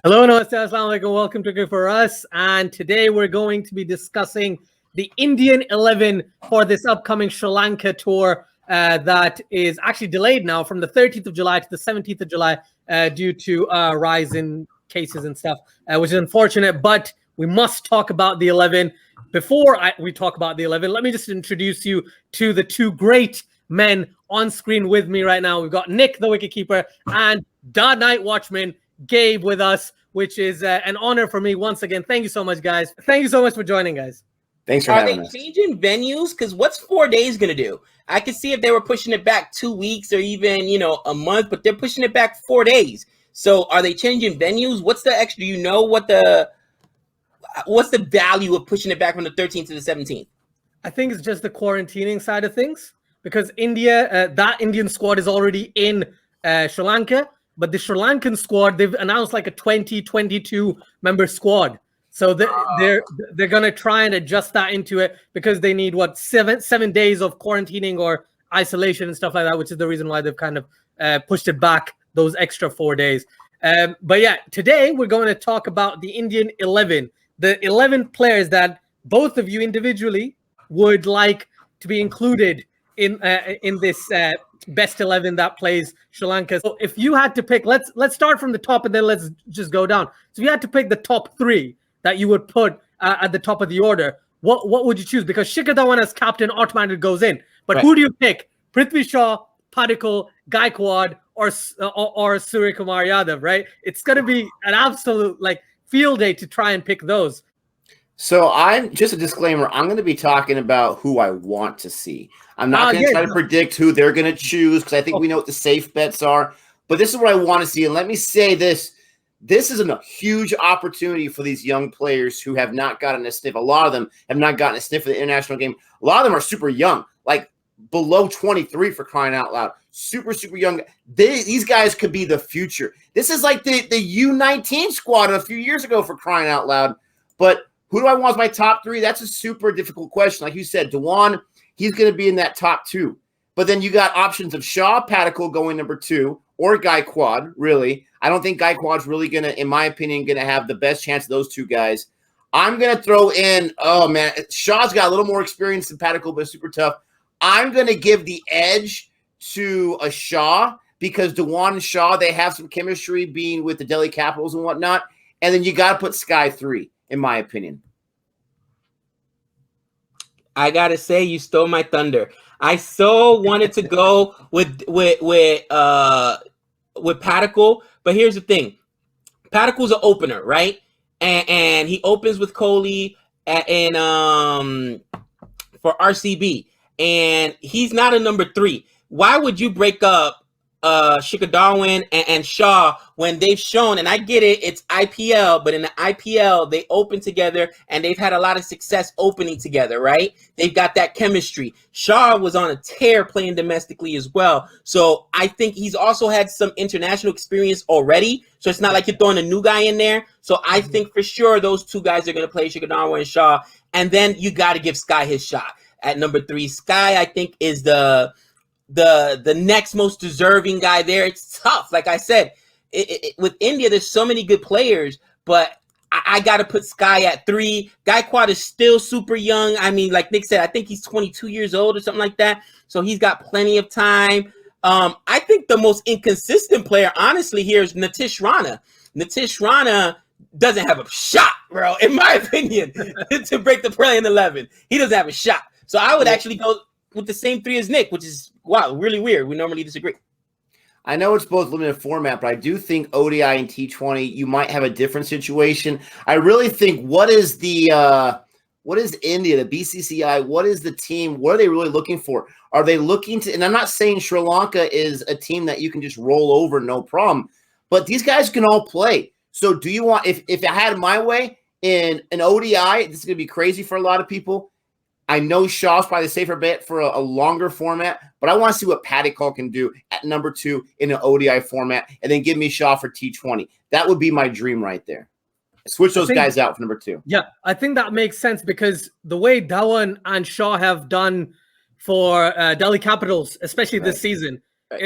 Hello, namaste, assalamu alaikum. Welcome to Good for Us. And today we're going to be discussing the Indian 11 for this upcoming Sri Lanka tour that is actually delayed now from the 30th of July to the 17th of July due to rise in cases and stuff, which is unfortunate. But we must talk about the 11. Before we talk about the 11, let me just introduce you to the two great men on screen with me right now. We've got Nick, the wicketkeeper, and Da Night Watchman, Gabe, with us, which is an honor for me once again. Thank you so much, guys. Thank you so much for joining, guys. Thanks for having us. Are they changing venues? Because what's 4 days going to do? I could see if they were pushing it back 2 weeks or even, a month, but they're pushing it back 4 days. So are they changing venues? What's the extra? Do you know what's the value of pushing it back from the 13th to the 17th? I think it's just the quarantining side of things, because India, that Indian squad is already in Sri Lanka. But the Sri Lankan squad, they've announced like a 22 member squad. So they're going to try and adjust that into it, because they need, 7 days of quarantining or isolation and stuff like that, which is the reason why they've kind of pushed it back those extra 4 days. But yeah, today we're going to talk about the Indian 11, the 11 players that both of you individually would like to be included in this best 11 that plays Sri Lanka. So if you had to pick, let's start from the top and then let's just go down. So if you had to pick the top 3 that you would put at the top of the order, what would you choose? Because Shikhar Dhawan as captain automatically goes in. But Who do you pick? Prithvi Shaw, Padikkal, Gaikwad, or Surya Kumar Yadav, right? It's going to be an absolute field day to try and pick those. So I'm just a disclaimer. I'm going to be talking about who I want to see. I'm not going to try to predict who they're going to choose, because I think we know what the safe bets are. But this is what I want to see. And let me say this. This is a huge opportunity for these young players who have not gotten a sniff. A lot of them have not gotten a sniff of the international game. A lot of them are super young, like below 23, for crying out loud. Super, super young. These guys could be the future. This is like the U19 squad a few years ago, for crying out loud. But who do I want as my top 3? That's a super difficult question. Like you said, Dhawan, he's going to be in that top 2. But then you got options of Shaw, Padikkal going number 2, or Gaikwad, really. I don't think Gaikwad's really going to, in my opinion, going to have the best chance of those two guys. I'm going to throw in, Shaw's got a little more experience than Padikkal, but super tough. I'm going to give the edge to a Shaw, because Dhawan and Shaw, they have some chemistry being with the Delhi Capitals and whatnot. And then you got to put Sky 3. In my opinion. I gotta say, you stole my thunder. I so wanted to go with Padikkal, but here's the thing: Padikkal's an opener, right? And he opens with Kohli and for RCB, and he's not a number 3. Why would you break up Shikhar Dhawan and Shaw when they've shown, and I get it, it's IPL, but in the IPL, they open together and they've had a lot of success opening together, right? They've got that chemistry. Shaw was on a tear playing domestically as well. So I think he's also had some international experience already. So it's not like you're throwing a new guy in there. So I think for sure those two guys are going to play, Shikhar Dhawan and Shaw. And then you got to give Sky his shot at number 3. Sky, I think, is the next most deserving guy there. It's tough. Like I said, with India, there's so many good players, but I got to put Sky at 3. Gaikwad is still super young. I mean, like Nick said, I think he's 22 years old or something like that. So he's got plenty of time. I think the most inconsistent player, honestly, here is Nitish Rana. Nitish Rana doesn't have a shot, bro, in my opinion, to break the playing 11. He doesn't have a shot. So I would actually go with the same 3 as Nick, which is, wow, really weird. We normally disagree. I know it's both limited format, but I do think ODI and T20, you might have a different situation. I really think what is India, the BCCI, what is the team? What are they really looking for? Are they looking to, and I'm not saying Sri Lanka is a team that you can just roll over, no problem, but these guys can all play. So do you want, if I had my way in an ODI, this is going to be crazy for a lot of people. I know Shaw's probably the safer bet for a longer format, but I want to see what Padikkal can do at number 2 in an ODI format, and then give me Shaw for T20. That would be my dream right there. Switch those guys out for number 2. Yeah, I think that makes sense, because the way Dhawan and Shaw have done for Delhi Capitals, especially this season,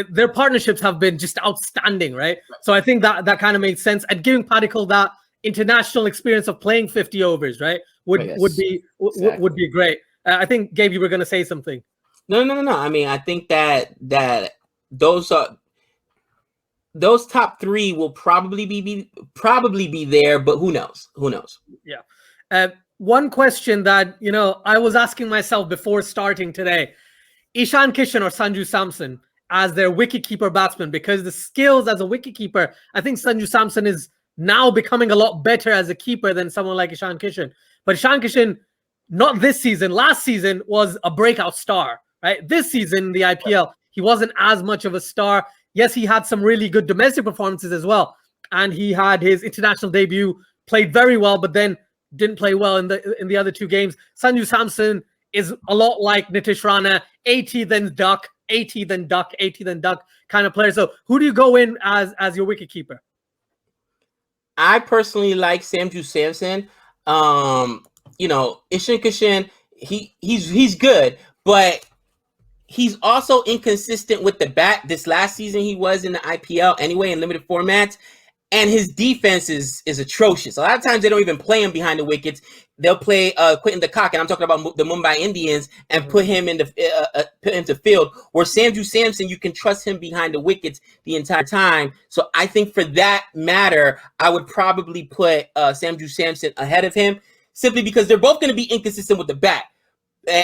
their partnerships have been just outstanding, right? So I think that kind of made sense. And giving Padikkal that international experience of playing 50 overs, right, would be great. I think, Gabe, you were going to say something. No. I mean, I think that those top three will probably be there, but who knows? Yeah. One question that I was asking myself before starting today: Ishan Kishan or Sanju Samson as their wicketkeeper batsman, because the skills as a wicketkeeper, I think Sanju Samson is now becoming a lot better as a keeper than someone like Ishan Kishan. But Ishan Kishan, not this season, last season was a breakout star, right? This season, the IPL, he wasn't as much of a star. Yes, he had some really good domestic performances as well. And he had his international debut, played very well, but then didn't play well in the other two games. Sanju Samson is a lot like Nitish Rana, 80 then duck, 80 then duck, 80 then duck kind of player. So who do you go in as your wicketkeeper? I personally like Sanju Samson. Ishan Kishan, he's good, but he's also inconsistent with the bat. This last season he was in the IPL anyway in limited formats, and his defense is atrocious. A lot of times they don't even play him behind the wickets. They'll play Quinton de Kock, and I'm talking about the Mumbai Indians, and put him into field. Where Sanju Samson, you can trust him behind the wickets the entire time. So I think for that matter, I would probably put Sanju Samson ahead of him, simply because they're both going to be inconsistent with the bat.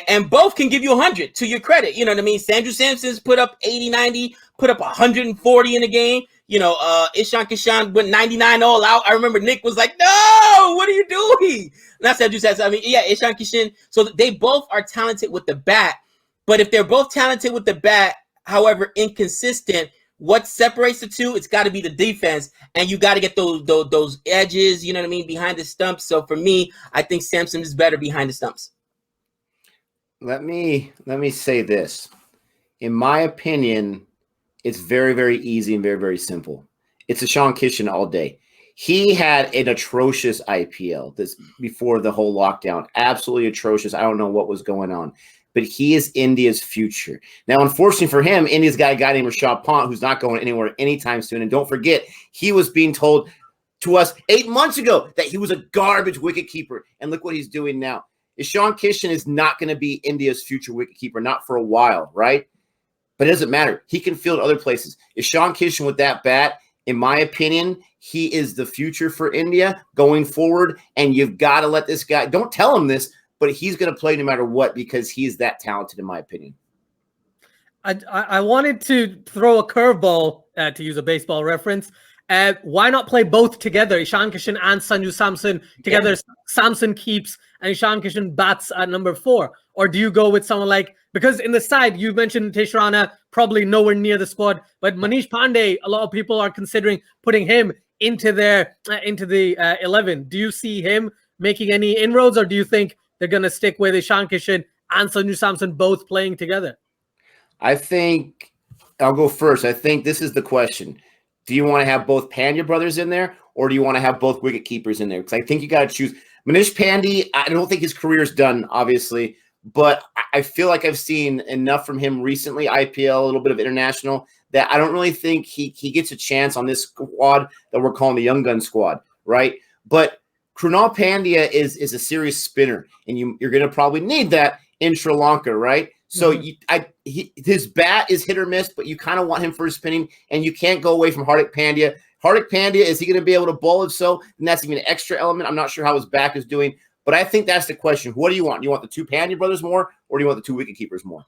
And both can give you 100 to your credit. You know what I mean? Sanju Samson's put up 80, 90, put up 140 in a game. Ishan Kishan went 99 all out. I remember Nick was like, no, what are you doing? Not Sanju Samson. I mean, yeah, Ishan Kishan. So they both are talented with the bat. But if they're both talented with the bat, however inconsistent, what separates the two? It's got to be the defense. And you got to get those edges, you know what I mean, behind the stumps. So for me, I think Samson is better behind the stumps. Let me say this. In my opinion, it's very, very easy and very, very simple. It's Ishan Kishan all day. He had an atrocious IPL this before the whole lockdown. Absolutely atrocious. I don't know what was going on. But he is India's future. Now, unfortunately for him, India's got a guy named Rishabh Pant who's not going anywhere anytime soon. And don't forget, he was being told to us 8 months ago that he was a garbage wicketkeeper. And look what he's doing now. Ishan Kishan is not going to be India's future wicketkeeper, not for a while, right? But it doesn't matter. He can field other places. Ishan Kishan with that bat, in my opinion, he is the future for India going forward. And you've got to let this guy – don't tell him this, but he's going to play no matter what because he's that talented, in my opinion. I wanted to throw a curveball, to use a baseball reference. Why not play both together, Ishan Kishan and Sanju Samson together? Yeah. Samson keeps and Ishan Kishan bats at number 4. Or do you go with someone like, because in the side, you mentioned Nitish Rana, probably nowhere near the squad, but Manish Pandey, a lot of people are considering putting him into the 11. Do you see him making any inroads, or do you think they're going to stick with Ishan Kishan and Sanju Samson both playing together? I think I'll go first. I think this is the question. Do you want to have both Pandya brothers in there, or do you want to have both wicket keepers in there? Because I think you got to choose. Manish Pandey, I don't think his career is done, obviously, but I feel like I've seen enough from him recently, IPL, a little bit of international, that I don't really think he gets a chance on this squad that we're calling the Young Gun squad, right? But Krunal Pandya is a serious spinner, and you're going to probably need that in Sri Lanka, right? So his bat is hit or miss, but you kind of want him for his spinning, and you can't go away from Hardik Pandya. Hardik Pandya, is he going to be able to bowl? If so, then that's even an extra element. I'm not sure how his back is doing, but I think that's the question. What do you want? Do you want the 2 Pandya brothers more, or do you want the 2 wicket keepers more?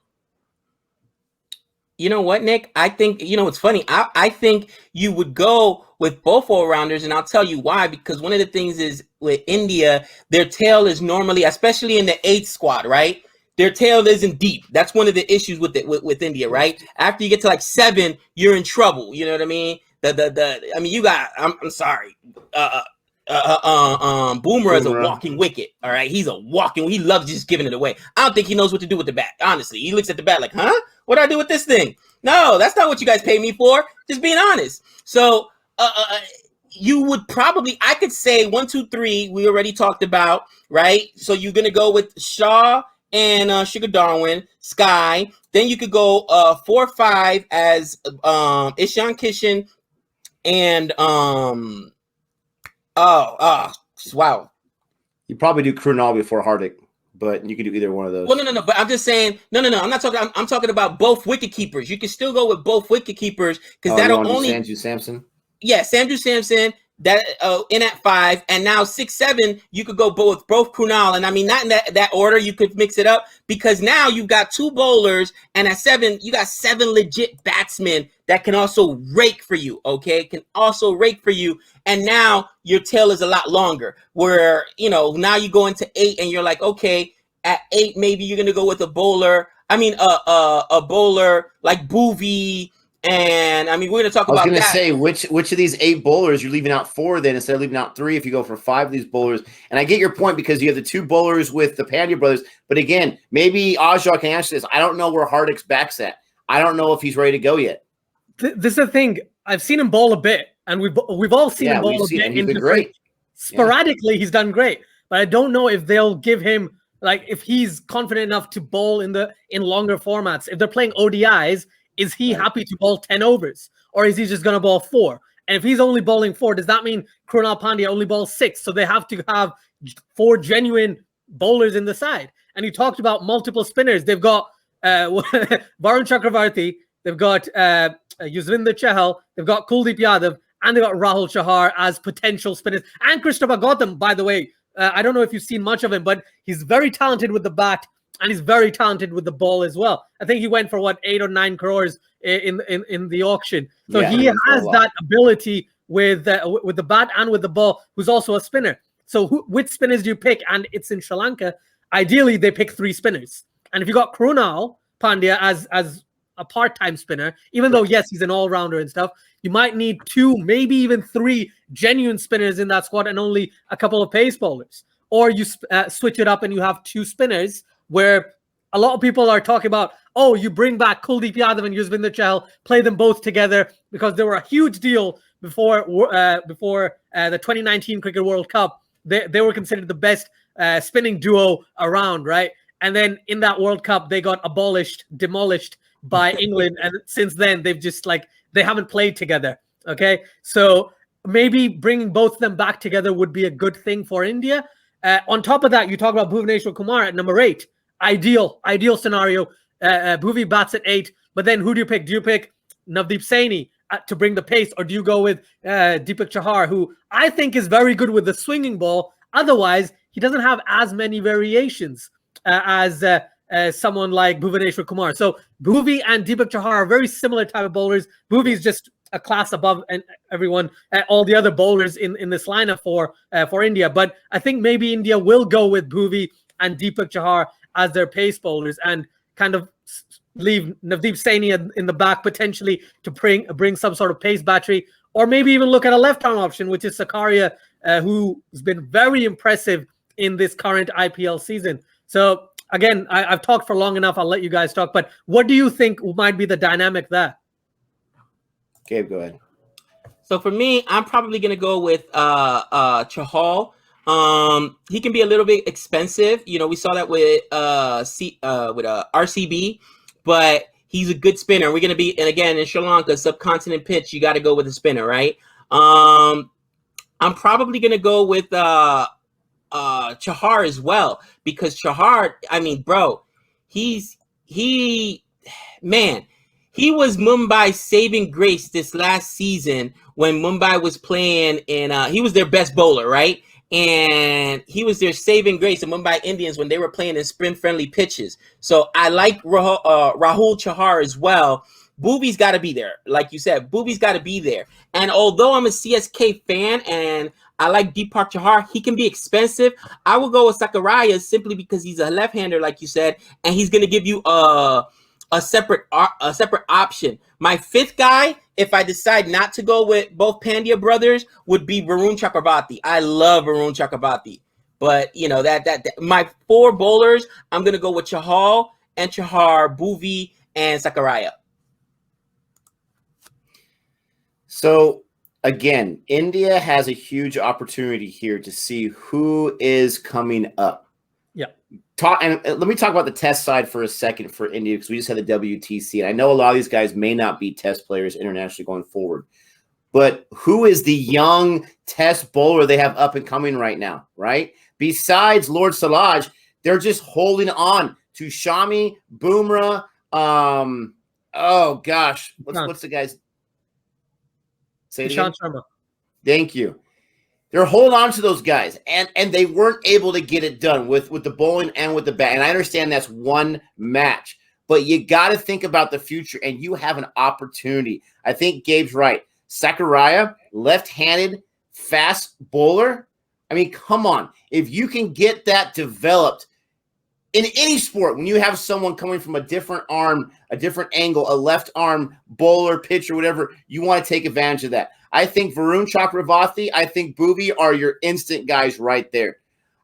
You know what, Nick? I think, it's funny. I think you would go with both all-rounders, and I'll tell you why. Because one of the things is with India, their tail is normally, especially in the 8th squad, right? Their tail isn't deep. That's one of the issues with India, right? After you get to like 7, you're in trouble. You know what I mean? You got. I'm sorry. Boomer is a walking wicket. All right, he's a walking. He loves just giving it away. I don't think he knows what to do with the bat. Honestly, he looks at the bat like, huh? What do I do with this thing? No, that's not what you guys pay me for. Just being honest. So, you would probably. I could say 1, 2, 3. We already talked about, right? So you're gonna go with Shaw and Sugar Darwin, Sky. Then you could go 4-5 as Ishan Kishan and wow. You probably do Krunal before Hardik, but you can do either one of those. Well, no. But I'm just saying, no. I'm not talking. I'm talking about both wicket keepers. You can still go with both wicket keepers because that'll only Sanju Samson. Yeah, Sanju Samson. That in at 5, and now 6-7, you could go both Krunal, and I mean not in that order. You could mix it up because now you've got 2 bowlers, and at 7, you got 7 legit batsmen that can also rake for you. Okay, can also rake for you, and now your tail is a lot longer. Where now you go into 8, and you're like, okay, at 8 maybe you're gonna go with a bowler. I mean, a bowler like Bhuvi. And I mean, we're going to talk about that. I was going to say, which of these 8 bowlers you're leaving out 4 then instead of leaving out 3 if you go for 5 of these bowlers. And I get your point because you have the 2 bowlers with the Pandya brothers. But again, maybe Ajay can answer this. I don't know where Hardik's back's at. I don't know if he's ready to go yet. This is the thing. I've seen him bowl a bit, and we've all seen him bowl a bit. He's been great. Sporadically, he's done great. But I don't know if they'll give him, like, if he's confident enough to bowl in longer formats. If they're playing ODIs, is he happy to bowl 10 overs, or is he just going to bowl 4? And if he's only bowling 4, does that mean Krunal Pandya only bowls 6? So they have to have 4 genuine bowlers in the side. And you talked about multiple spinners. They've got Varun Chakravarti, they've got Yuzvendra Chahal, they've got Kuldeep Yadav, and they've got Rahul Chahar as potential spinners. And Krishnappa Gautam, by the way, I don't know if you've seen much of him, but he's very talented with the bat. And he's very talented with the ball as well. I think he went for 8 or 9 crores in the auction. So he has that ability with the bat and with the ball. Who's also a spinner. So which spinners do you pick? And it's in Sri Lanka. Ideally, they pick 3 spinners. And if you got Krunal Pandya as a part-time spinner, even though yes, he's an all-rounder and stuff, you might need 2, maybe even 3 genuine spinners in that squad and only a couple of pace bowlers. Or you switch it up and you have 2 spinners. Where a lot of people are talking about, oh, you bring back Kuldeep Yadav and Yuzvendra Chahal, play them both together because they were a huge deal before the 2019 Cricket World Cup. They were considered the best spinning duo around, right? And then in that World Cup, they got demolished by England, and since then they've just they haven't played together. Okay, so maybe bringing both of them back together would be a good thing for India. On top of that, you talk about Bhuvaneshwar Kumar at number 8. Ideal scenario. Bhuvi bats at 8, but then who do you pick? Do you pick Navdeep Saini to bring the pace, or do you go with Deepak Chahar, who I think is very good with the swinging ball? Otherwise, he doesn't have as many variations as someone like Bhuvaneshwar Kumar. So Bhuvi and Deepak Chahar are very similar type of bowlers. Bhuvi is just a class above and everyone, all the other bowlers in this lineup for India. But I think maybe India will go with Bhuvi and Deepak Chahar as their pace bowlers and kind of leave Navdeep Saini in the back potentially to bring some sort of pace battery, or maybe even look at a left-arm option, which is Sakaria, who's been very impressive in this current IPL season. So again, I've talked for long enough. I'll let you guys talk. But what do you think might be the dynamic there? Gabe, go ahead. So for me, I'm probably going to go with Chahal. He can be a little bit expensive. We saw that with RCB, but he's a good spinner. We're going to be, and again, in Sri Lanka, subcontinent pitch, you got to go with a spinner, right? I'm probably going to go with Chahar as well, because Chahar, I mean, bro, he was Mumbai's saving grace this last season when Mumbai was playing in, he was their best bowler, right? And he was their saving grace, the Mumbai Indians, when they were playing in sprint-friendly pitches. So I like Rahul Chahar as well. Bhuvi's got to be there. Like you said, Bhuvi's got to be there. And although I'm a CSK fan and I like Deepak Chahar, he can be expensive. I will go with Sakaraya simply because he's a left-hander, like you said, and he's going to give you a separate option. My 5th guy, if I decide not to go with both Pandya brothers, would be Varun Chakravarti. I love Varun Chakravarti, but that my 4 bowlers, I'm gonna go with Chahal and Chahar, Bhuvi, and Sakaraya. So again, India has a huge opportunity here to see who is coming up. Yeah. let me talk about the test side for a second for India, because we just had the WTC, and I know a lot of these guys may not be test players internationally going forward. But who is the young test bowler they have up and coming right now, right? Besides Lord Salaj, they're just holding on to Shami, Bumrah. Oh gosh, what's the guy's? Say it again. Sharma. Thank you. They're holding on to those guys, and they weren't able to get it done with the bowling and with the bat. And I understand that's one match, but you got to think about the future, and you have an opportunity. I think Gabe's right. Sakurai, left-handed, fast bowler. I mean, come on. If you can get that developed in any sport, when you have someone coming from a different arm, a different angle, a left arm bowler, pitcher, whatever, you want to take advantage of that. I think Varun Chakravarti, I think Bhuvi are your instant guys right there.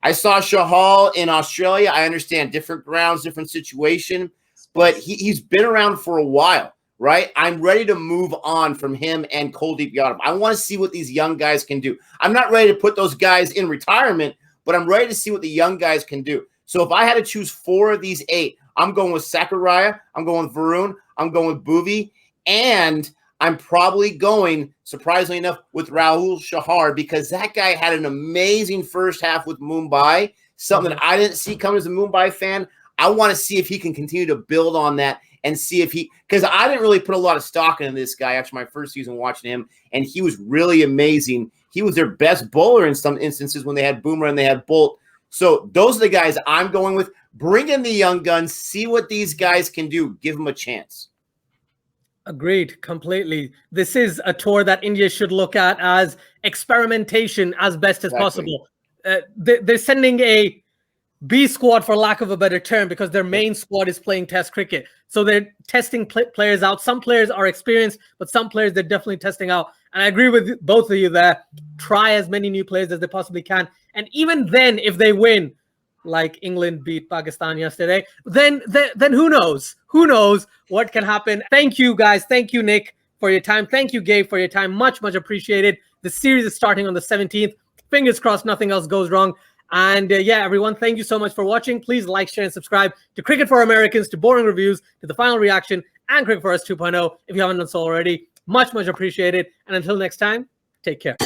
I saw Shahal in Australia. I understand different grounds, different situation, but he's been around for a while. Right? I'm ready to move on from him and Kuldeep Yadav. I want to see what these young guys can do. I'm not ready to put those guys in retirement, but I'm ready to see what the young guys can do. So if I had to choose 4 of these 8, I'm going with Sakurai, I'm going with Varun, I'm going with Bhuvi, and I'm probably going, surprisingly enough, with Rahul Chahar, because that guy had an amazing first half with Mumbai, something that I didn't see coming as a Mumbai fan. I want to see if he can continue to build on that and see if he – because I didn't really put a lot of stock into this guy after my first season watching him, and he was really amazing. He was their best bowler in some instances when they had Boomer and they had Bolt. So those are the guys I'm going with. Bring in the young guns. See what these guys can do. Give them a chance. Agreed completely. This is a tour that India should look at as experimentation as best as possible. They're sending a B squad, for lack of a better term, because their main squad is playing test cricket. So they're testing players out. Some players are experienced, but some players they're definitely testing out. And I agree with both of you there. Try as many new players as they possibly can. And even then, if they win, like England beat Pakistan yesterday, then who knows? Who knows what can happen? Thank you, guys. Thank you, Nick, for your time. Thank you, Gabe, for your time. Much, much appreciated. The series is starting on the 17th. Fingers crossed nothing else goes wrong. And yeah, everyone, thank you so much for watching. Please like, share, and subscribe to Cricket for Americans, to Boring Reviews, to The Final Reaction, and Cricket for Us 2.0 if you haven't done so already. Much, much appreciated. And until next time, take care.